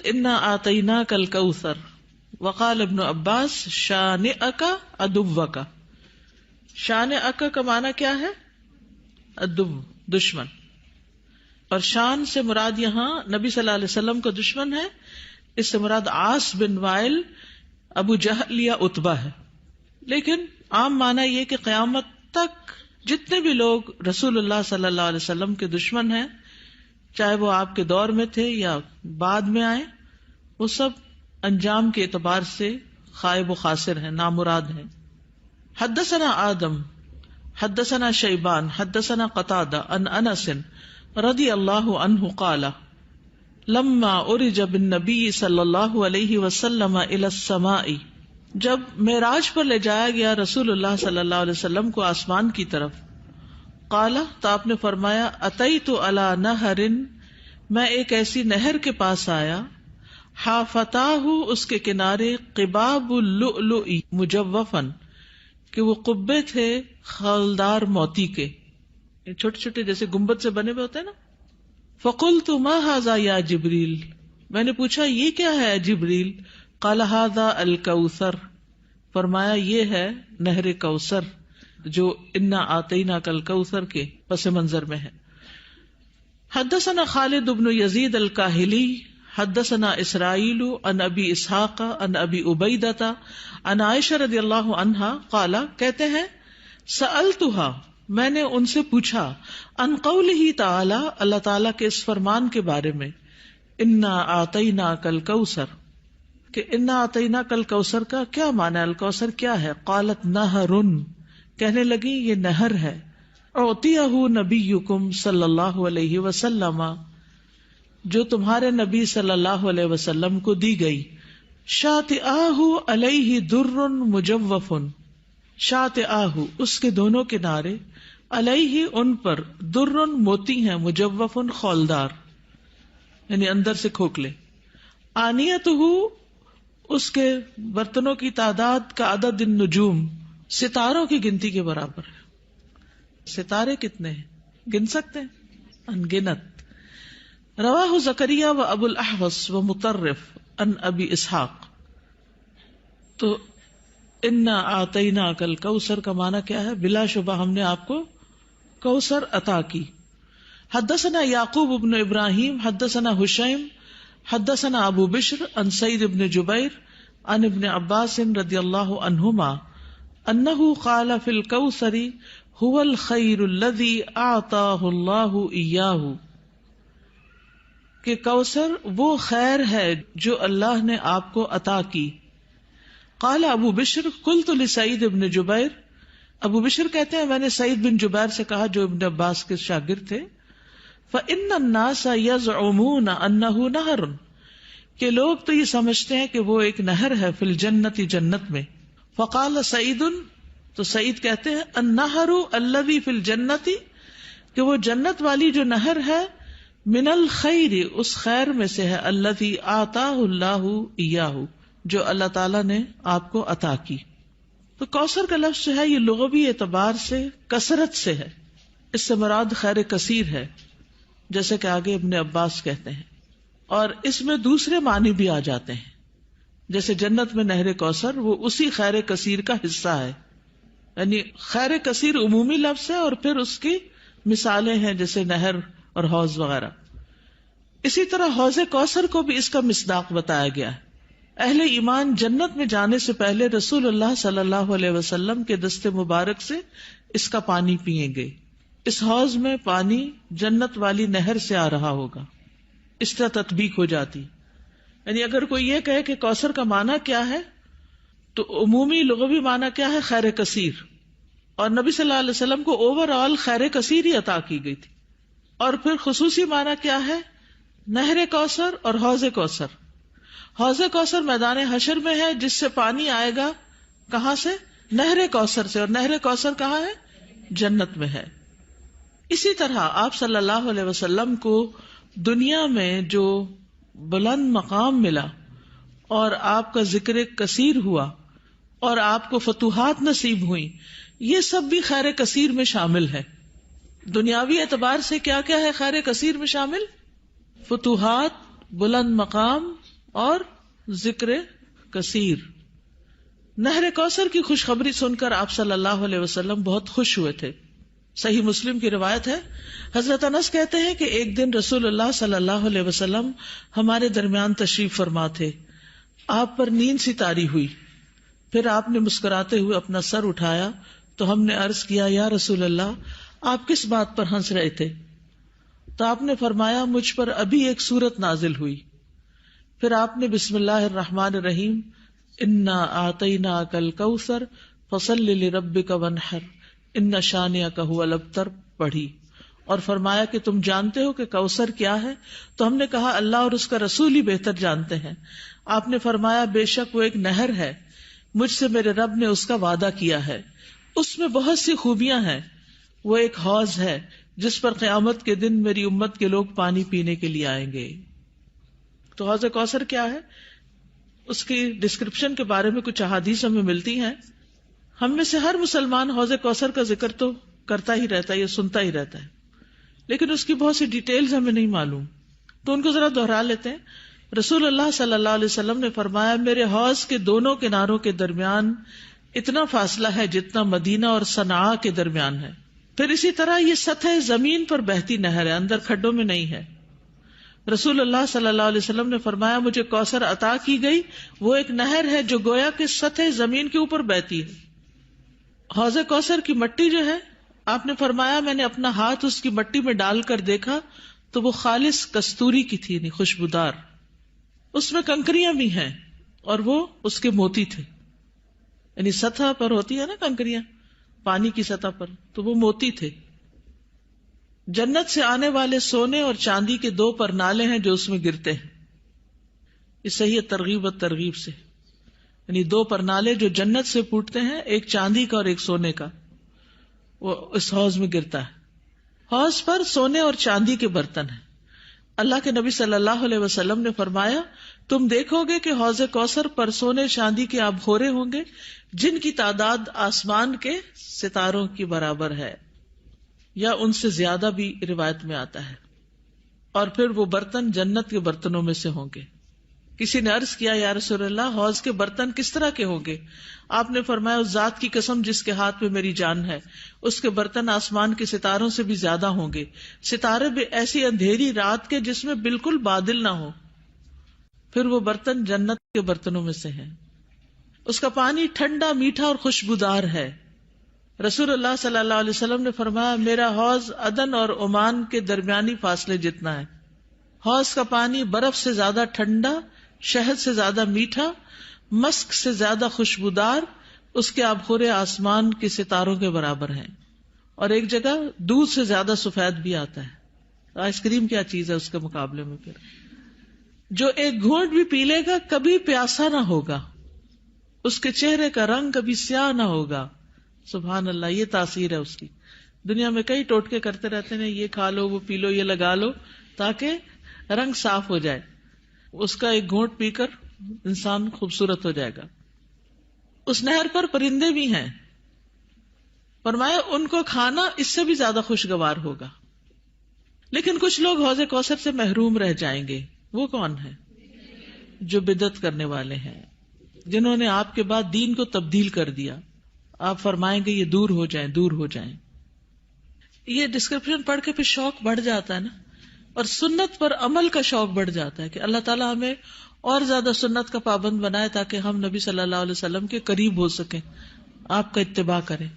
انا آتیناک الکوثر وقال ابن عباس شانئک عدوک. شانئک کا معنی کیا ہے؟ عدو، دشمن. اور شان سے مراد یہاں نبی صلی اللہ علیہ وسلم کا دشمن ہے. اس سے مراد عاص بن وائل، ابو جہل یا عتبہ ہے. لیکن عام معنی یہ کہ قیامت تک جتنے بھی لوگ رسول اللہ صلی اللہ علیہ وسلم کے دشمن ہیں، چاہے وہ آپ کے دور میں تھے یا بعد میں آئے، وہ سب انجام کے اعتبار سے خائب و خاسر ہیں، نامراد ہیں. حدثنا آدم حدثنا شیبان حدثنا قتادہ عن انس رضی اللہ عنہ قال لما عرج بالنبی صلی اللہ علیہ وسلم الی السماء، جب معراج پر لے جایا گیا رسول اللہ صلی اللہ علیہ وسلم کو آسمان کی طرف، قال تو آپ نے فرمایا اتیت علی نہر، میں ایک ایسی نہر کے پاس آیا، حافتاہ اس کے کنارے قباب اللؤلؤ مجوفن، کہ وہ قبے تھے خالدار موتی کے، چھوٹے چھوٹے جیسے گنبد سے بنے ہوئے ہوتے ہیں نا. فقلت ما ھذا یا جبریل، میں نے پوچھا یہ کیا ہے جبریل؟ قال ھذا الکوثر، فرمایا یہ ہے نہر کوثر جو انا آتیناک الکوثر کے پس منظر میں ہے. حدثنا خالد بن یزید الکاہلی حدثنا اسرائیل عن ابی اسحاق عن ابی عبیدہ عن عائشہ رضی اللہ عنہا قال، کہتے ہیں سألتها، میں نے ان سے پوچھا، عن قولہ تعالی، اللہ تعالیٰ کے اس فرمان کے بارے میں، انا آتیناک الکوثر، کہ انا آتیناک الکوثر کا کیا معنی ہے، الکوثر کیا ہے؟ قالت نہر، کہنے لگی یہ نہر ہے، اعطیہ نبیکم صلی اللہ علیہ وسلم، جو تمہارے نبی صلی اللہ علیہ وسلم کو دی گئی. شاطئاہ علیہ در مجوف، شاطئاہ اس کے دونوں کنارے، علیہ ان پر، در موتی ہیں، مجوف خولدار یعنی اندر سے کھوکھلے. آنیتہ اس کے برتنوں کی تعداد کا عدد النجوم، ستاروں کی گنتی کے برابر ہے. ستارے کتنے ہیں گن سکتے ہیں؟ انگنت. رواہ زکریا و ابو الاحوص و مطرف عن ابی اسحاق. تو انا آتیناک الکوثر کا معنی کیا ہے؟ بلا شبہ ہم نے آپ کو کوثر عطا کی. حدثنا یعقوب بن ابراہیم حدثنا حشیم حدثنا ابو بشر عن سعید بن جبیر عن ابن عباس رضی اللہ عنہما انہ قال فی الکوثر هو الخیر الذی اعطاہ اللہ ایاہ، کہ کوثر وہ خیر ہے جو اللہ نے آپ کو عطا کی. قال ابو بشر قلت لسعید بن جبیر، ابو بشر کہتے ہیں میں نے سعید بن جبیر سے کہا جو ابن عباس کے شاگرد تھے، فإن الناس يزعمون انه نہر، کہ لوگ تو یہ سمجھتے ہیں کہ وہ ایک نہر ہے، فی الجنت جنت میں. فقال سعید، تو سعید کہتے ہیں النہر الذی فی الجنت، کہ وہ جنت والی جو نہر ہے، من الخیر اس خیر میں سے ہے، الذی آتاہ اللہ ایاہ جو اللہ تعالیٰ نے آپ کو عطا کی. تو کوثر کا لفظ جو ہے یہ لغوی اعتبار سے کثرت سے ہے، اس سے مراد خیر کثیر ہے، جیسے کہ آگے ابن عباس کہتے ہیں. اور اس میں دوسرے معنی بھی آ جاتے ہیں، جیسے جنت میں نہر کوثر وہ اسی خیر کثیر کا حصہ ہے، یعنی خیر کثیر عمومی لفظ ہے اور پھر اس کی مثالیں ہیں جیسے نہر اور حوض وغیرہ. اسی طرح حوض کوثر کو بھی اس کا مصداق بتایا گیا ہے. اہل ایمان جنت میں جانے سے پہلے رسول اللہ صلی اللہ علیہ وسلم کے دست مبارک سے اس کا پانی پیئیں گے. اس حوض میں پانی جنت والی نہر سے آ رہا ہوگا، اس طرح تطبیق ہو جاتی. یعنی اگر کوئی یہ کہے کہ کوثر کا معنی کیا ہے، تو عمومی لغوی معنی کیا ہے؟ خیر کثیر. اور نبی صلی اللہ علیہ وسلم کو اوور آل خیر کثیر ہی عطا کی گئی تھی. اور پھر خصوصی معنی کیا ہے؟ نہر کوثر اور حوض کوثر. حوض کوثر میدان حشر میں ہے، جس سے پانی آئے گا کہاں سے؟ نہر کوثر سے. اور نہر کوثر کہاں ہے؟ جنت میں ہے. اسی طرح آپ صلی اللہ علیہ وسلم کو دنیا میں جو بلند مقام ملا اور آپ کا ذکر کثیر ہوا اور آپ کو فتوحات نصیب ہوئی، یہ سب بھی خیر کثیر میں شامل ہے. دنیاوی اعتبار سے کیا کیا ہے خیر کثیر میں شامل؟ فتوحات، بلند مقام اور ذکر کثیر. نہر کوثر کی خوشخبری سن کر آپ صلی اللہ علیہ وسلم بہت خوش ہوئے تھے. صحیح مسلم کی روایت ہے, حضرت انس کہتے ہیں کہ ایک دن رسول اللہ صلی اللہ علیہ وسلم ہمارے درمیان تشریف فرما تھے. آپ پر نیند سی طاری ہوئی, پھر آپ نے مسکراتے ہوئے اپنا سر اٹھایا تو ہم نے عرض کیا, یا رسول اللہ, آپ کس بات پر ہنس رہے تھے؟ تو آپ نے فرمایا, مجھ پر ابھی ایک سورت نازل ہوئی. پھر آپ نے بسم اللہ الرحمن الرحیم انا اعطیناک الکوثر فصل لربک وانحر ان شانئک ھو الابتر پڑھی, اور فرمایا کہ تم جانتے ہو کہ کوثر کیا ہے؟ تو ہم نے کہا, اللہ اور اس کا رسول ہی بہتر جانتے ہیں. آپ نے فرمایا, بے شک وہ ایک نہر ہے, مجھ سے میرے رب نے اس کا وعدہ کیا ہے, اس میں بہت سی خوبیاں ہیں. وہ ایک حوض ہے جس پر قیامت کے دن میری امت کے لوگ پانی پینے کے لیے آئیں گے. تو حوض کوثر کیا ہے, اس کی ڈسکرپشن کے بارے میں کچھ احادیث ہمیں ملتی ہیں. ہم میں سے ہر مسلمان حوض کوثر کا ذکر تو کرتا ہی رہتا ہے یا سنتا ہی رہتا ہے, لیکن اس کی بہت سی ڈیٹیلز ہمیں نہیں معلوم, تو ان کو ذرا دوہرا لیتے ہیں. رسول اللہ صلی اللہ علیہ وسلم نے فرمایا, میرے حوض کے دونوں کناروں کے درمیان اتنا فاصلہ ہے جتنا مدینہ اور صنعاء کے درمیان ہے. پھر اسی طرح یہ سطح زمین پر بہتی نہر ہے, اندر کھڈوں میں نہیں ہے. رسول اللہ صلی اللہ علیہ وسلم نے فرمایا, مجھے کوثر عطا کی گئی, وہ ایک نہر ہے جو گویا کہ سطح زمین کے اوپر بہتی ہے. حوض کوثر کی مٹی جو ہے, آپ نے فرمایا, میں نے اپنا ہاتھ اس کی مٹی میں ڈال کر دیکھا تو وہ خالص کستوری کی تھی, نہیں خوشبودار. اس میں کنکریاں بھی ہیں اور وہ اس کے موتی تھے, یعنی سطح پر ہوتی ہے نا کنکریاں پانی کی سطح پر, تو وہ موتی تھے. جنت سے آنے والے سونے اور چاندی کے 2 پرنالے ہیں جو اس میں گرتے ہیں. اس صحیح ترغیب و ترغیب سے, یعنی 2 پرنالے جو جنت سے پھوٹتے ہیں, ایک چاندی کا اور ایک سونے کا, وہ اس حوض میں گرتا ہے. حوض پر سونے اور چاندی کے برتن ہیں. اللہ کے نبی صلی اللہ علیہ وسلم نے فرمایا, تم دیکھو گے کہ حوض کوثر پر سونے چاندی کے آبخورے ہوں گے جن کی تعداد آسمان کے ستاروں کی برابر ہے, یا ان سے زیادہ بھی روایت میں آتا ہے. اور پھر وہ برتن جنت کے برتنوں میں سے ہوں گے. کسی نے عرض کیا, یا رسول اللہ, حوض کے برتن کس طرح کے ہوں گے؟ آپ نے فرمایا, اس ذات کی قسم جس کے ہاتھ میں میری جان ہے, اس کے برتن آسمان کے ستاروں سے بھی زیادہ ہوں گے. ستارے بھی ایسی اندھیری رات کے جس میں بالکل بادل نہ ہو. پھر وہ برتن جنت کے برتنوں میں سے ہیں. اس کا پانی ٹھنڈا, میٹھا اور خوشبودار ہے. رسول اللہ صلی اللہ علیہ وسلم نے فرمایا, میرا حوض عدن اور عمان کے درمیانی فاصلے جتنا ہے. حوض کا پانی برف سے زیادہ ٹھنڈا, شہد سے زیادہ میٹھا, مسک سے زیادہ خوشبودار, اس کے آبخورے آسمان کے ستاروں کے برابر ہیں. اور ایک جگہ دودھ سے زیادہ سفید بھی آتا ہے. آئس کریم کیا چیز ہے اس کے مقابلے میں. پھر جو ایک گھونٹ بھی پی لے گا کبھی پیاسا نہ ہوگا, اس کے چہرے کا رنگ کبھی سیاہ نہ ہوگا. سبحان اللہ, یہ تاثیر ہے اس کی. دنیا میں کئی ٹوٹکے کرتے رہتے ہیں, یہ کھا لو, وہ پی لو, یہ لگا لو تاکہ رنگ صاف ہو جائے. اس کا ایک گھونٹ پی کر انسان خوبصورت ہو جائے گا. اس نہر پر پرندے بھی ہیں. فرمایا, ان کو کھانا اس سے بھی زیادہ خوشگوار ہوگا. لیکن کچھ لوگ حوض کوثر سے محروم رہ جائیں گے. وہ کون ہے؟ جو بدعت کرنے والے ہیں, جنہوں نے آپ کے بعد دین کو تبدیل کر دیا. آپ فرمائیں گے یہ دور ہو جائیں, دور ہو جائیں. یہ ڈسکرپشن پڑھ کے پھر شوق بڑھ جاتا ہے نا, اور سنت پر عمل کا شوق بڑھ جاتا ہے کہ اللہ تعالیٰ ہمیں اور زیادہ سنت کا پابند بنائے تاکہ ہم نبی صلی اللہ علیہ وسلم کے قریب ہو سکیں, آپ کا اتباع کریں.